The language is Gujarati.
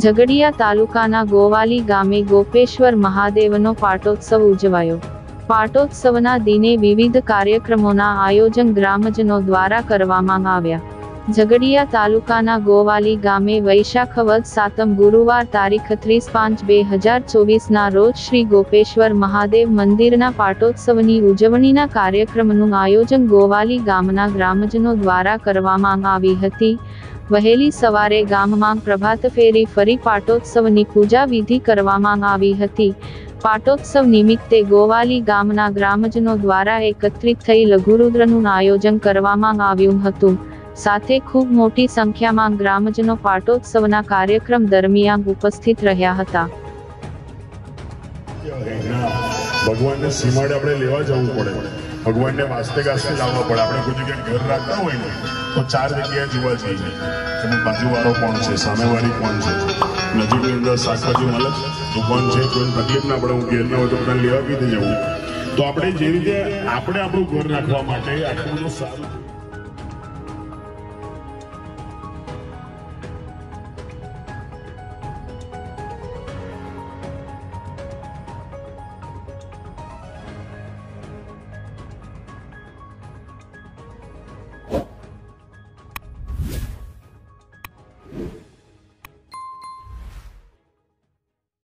ઝઘડિયા તાલુકાના ગોવાલી ગામે ગોપેશ્વર મહાદેવનો પાટોત્સવ ઉજવાયો। પાટોત્સવના દિને વિવિધ કાર્યક્રમોના આયોજન ગ્રામજનો દ્વારા કરવામાં આવ્યા। ઝઘડિયા તાલુકાના ગોવાલી ગામે વૈશાખ વદ 7 ગુરુવાર તારીખ 30/5/2024 ના રોજ શ્રી ગોપેશ્વર મહાદેવ મંદિરના પાટોત્સવની ઉજવણીના કાર્યક્રમનું આયોજન ગોવાલી ગામના ગ્રામજનો દ્વારા કરવામાં આવી હતી। વહેલી સવારે ગામમાં પ્રભાત ફેરી ફરી પાટોત્સવની પૂજા વિધિ કરવામાં આવી હતી। પાટોત્સવ નિમિત્તે ગોવાલી ગામના ગ્રામજનો દ્વારા એકત્રિત થઈ લઘુરુદ્રનું આયોજન કરવામાં આવ્યું હતું। સાથે ખૂબ મોટી સંખ્યામાં ગ્રામજનો પાટોત્સવના કાર્યક્રમ દરમિયાન ઉપસ્થિત રહ્યા હતા। ભગવાનને સીમાડે આપણે લેવા જવું પડે, ભગવાનને વાસ્તે ગાસ્તે લાવવા પડે। આપણે કોઈ જગ્યાએ ઘર રાખતા હોય ને તો 4 જગ્યાએ જોવા જઈએ કે બાજુવાળો કોણ છે, સામેવાળી કોણ છે, નજીકની અંદર શાકભાજી મળે દુકાન છે, કોઈ તકલીફ ના પડે, હું ઘેર ના હોય તો બધાને લેવા બી જવું। તો આપણે જે રીતે આપણે આપણું ઘર રાખવા માટે આટલું બધું સારું